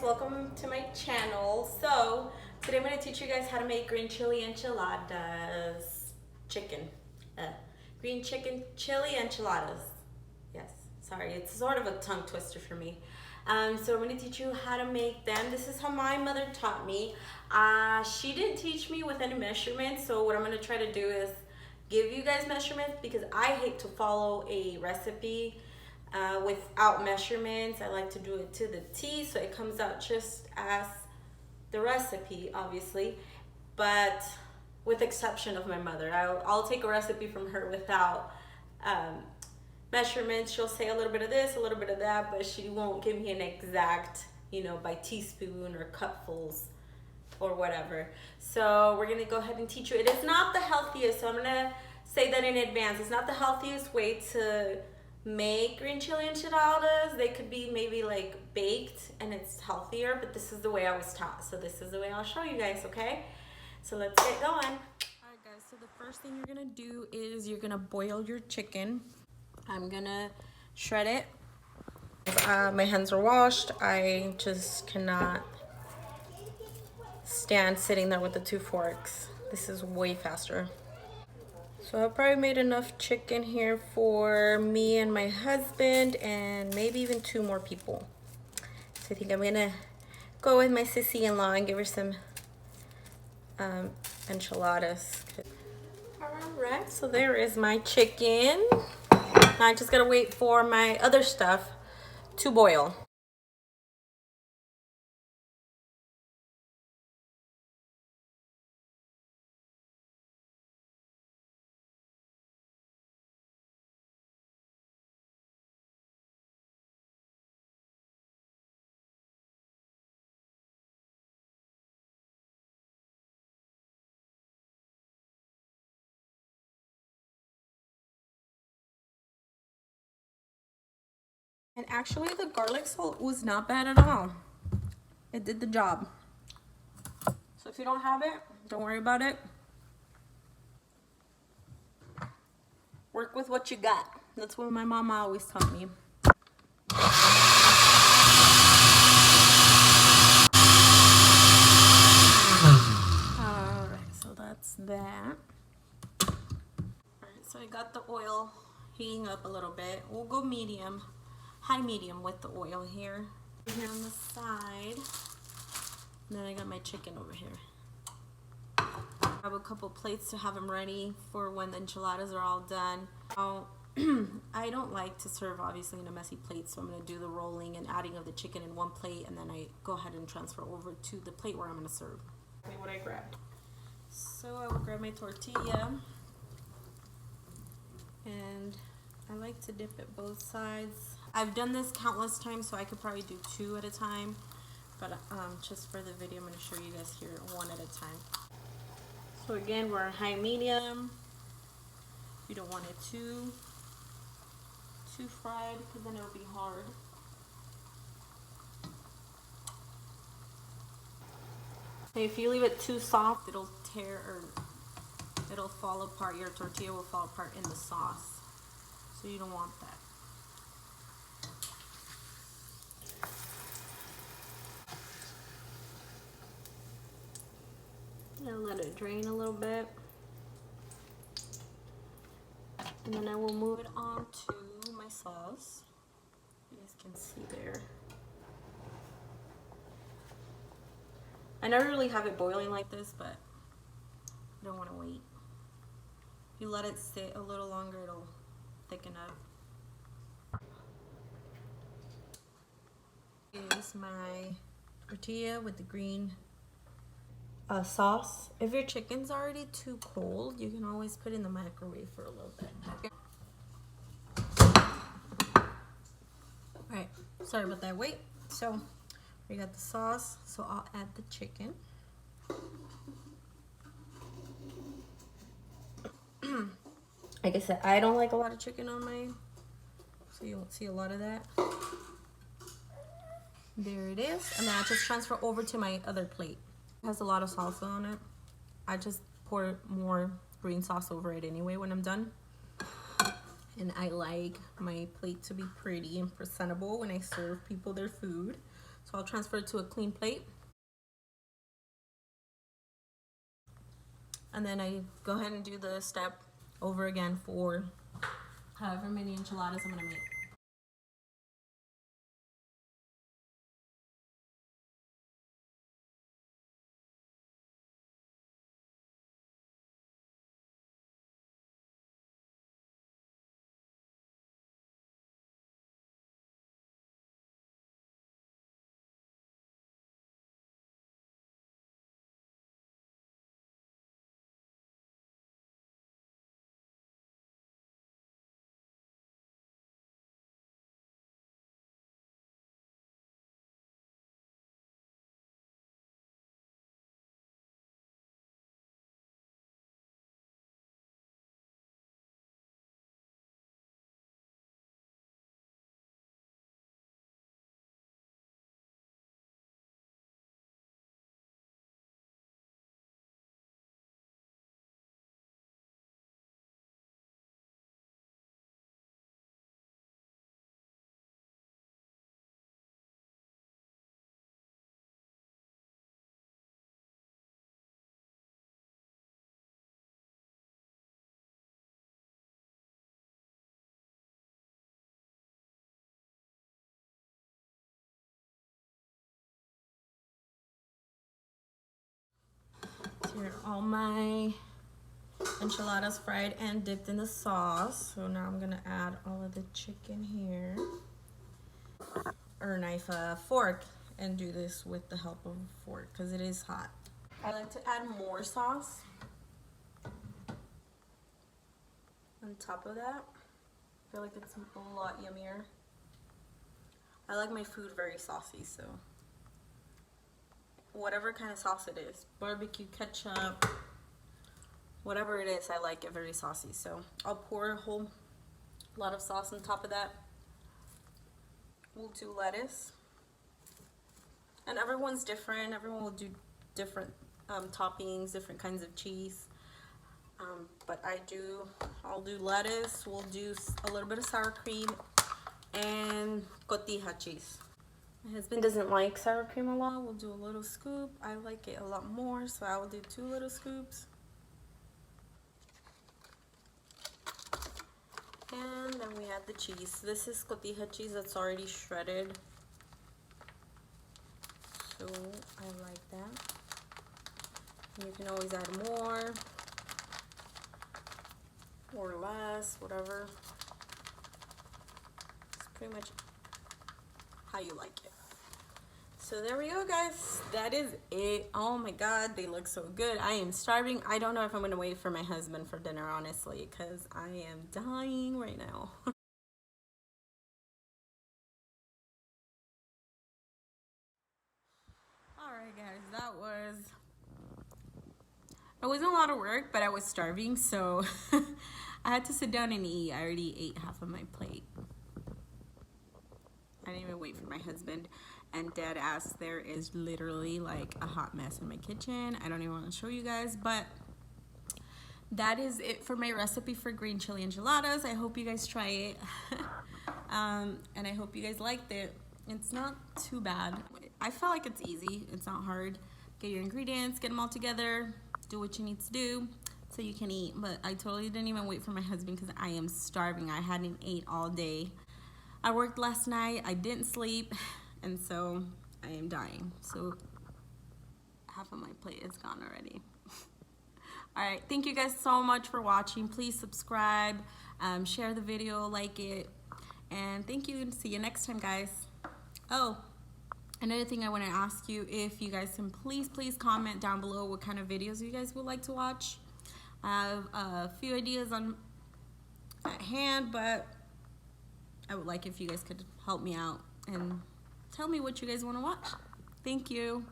welcome to my channel. So today I'm going to teach you guys how to make green chili enchiladas green chicken chili enchiladas. Yes, sorry, it's sort of a tongue twister for me. So I'm going to teach you how to make them. This is how my mother taught me. She didn't teach me with any measurements, so what I'm going to try to do is give you guys measurements because I hate to follow a recipe without measurements. I like to do it to the T so it comes out just as the recipe, obviously, but with exception of my mother. I'll take a recipe from her without measurements. She'll say a little bit of this, a little bit of that, but she won't give me an exact, by teaspoon or cupfuls or whatever. So we're gonna go ahead and teach you. It is not the healthiest, so I'm gonna say that in advance. It's not the healthiest way to make green chili enchiladas. They could be maybe like baked and it's healthier, but this is the way I was taught. So this is the way I'll show you guys, okay? So let's get going. All right guys, so the first thing you're gonna do is you're gonna boil your chicken. I'm gonna shred it. My hands are washed. I just cannot stand sitting there with the 2 forks. This is way faster. So I probably made enough chicken here for me and my husband and maybe even 2 more people. So I think I'm gonna go with my sissy-in-law and give her some enchiladas. All right, so there is my chicken. Now I just gotta wait for my other stuff to boil. And actually the garlic salt was not bad at all. It did the job. So if you don't have it, don't worry about it. Work with what you got. That's what my mama always taught me. Alright, so that's that. Alright, so I got the oil heating up a little bit. We'll go medium, high medium with the oil here. Here on the side. And then I got my chicken over here. I have a couple plates to have them ready for when the enchiladas are all done. I don't like to serve obviously in a messy plate, so I'm going to do the rolling and adding of the chicken in one plate, and then I go ahead and transfer over to the plate where I'm going to serve. What I grabbed. So I will grab my tortilla, and I like to dip it both sides. I've done this countless times, so I could probably do 2 at a time, but just for the video I'm going to show you guys here 1 at a time. So again, we're high medium. You don't want it too fried because then it'll be hard. And if you leave it too soft, it'll tear or it'll fall apart. Your tortilla will fall apart in the sauce. So you don't want that. And let it drain a little bit. And then I will move it on to my sauce. You guys can see there. I never really have it boiling like this, but I don't want to wait. If you let it sit a little longer, it'll thicken up. Here's my tortilla with the green sauce. If your chicken's already too cold, you can always put it in the microwave for a little bit. Alright, sorry about that wait. So we got the sauce, so I'll add the chicken. Like I said, I don't like a lot of chicken on mine, so you won't see a lot of that. There it is, and then I just transfer over to my other plate. It has a lot of salsa on it. I just pour more green sauce over it anyway when I'm done. And I like my plate to be pretty and presentable when I serve people their food. So I'll transfer it to a clean plate. And then I go ahead and do the step over again for however many enchiladas I'm gonna make. Here are all my enchiladas fried and dipped in the sauce. So now I'm gonna add all of the chicken here. Or knife, fork, and do this with the help of a fork because it is hot. I like to add more sauce on top of that. I feel like it's a lot yummier. I like my food very saucy, so whatever kind of sauce it is, barbecue, ketchup, whatever it is, I like it very saucy. So I'll pour a whole lot of sauce on top of that. We'll do lettuce, and everyone's different. Everyone will do different toppings, different kinds of cheese. But I'll do lettuce. We'll do a little bit of sour cream and Cotija cheese. My husband doesn't like sour cream a lot. We'll do a little scoop. I like it a lot more, so I will do 2 little scoops. And then we add the cheese. This is Cotija cheese that's already shredded, so I like that. And you can always add more or less, whatever. It's pretty much how you like it. So there we go, guys. That is it. Oh my god, they look so good. I am starving. I don't know if I'm gonna wait for my husband for dinner, honestly, because I am dying right now. Alright guys, it wasn't a lot of work, but I was starving, so I had to sit down and eat. I already ate half of my plate. I didn't even wait for my husband. And dead ass, there is literally like a hot mess in my kitchen. I don't even want to show you guys, but that is it for my recipe for green chili enchiladas. I hope you guys try it. And I hope you guys liked it. It's not too bad. I feel like it's easy. It's not hard. Get your ingredients, get them all together, do what you need to do so you can eat. But I totally didn't even wait for my husband because I am starving. I hadn't ate all day. I worked last night. I didn't sleep. And so I am dying. So half of my plate is gone already. All right, thank you guys so much for watching. Please subscribe, share the video, like it, and thank you, and see you next time, guys. Oh, another thing I want to ask you, if you guys can please comment down below what kind of videos you guys would like to watch. I have a few ideas at hand, but I would like if you guys could help me out and tell me what you guys want to watch. Thank you.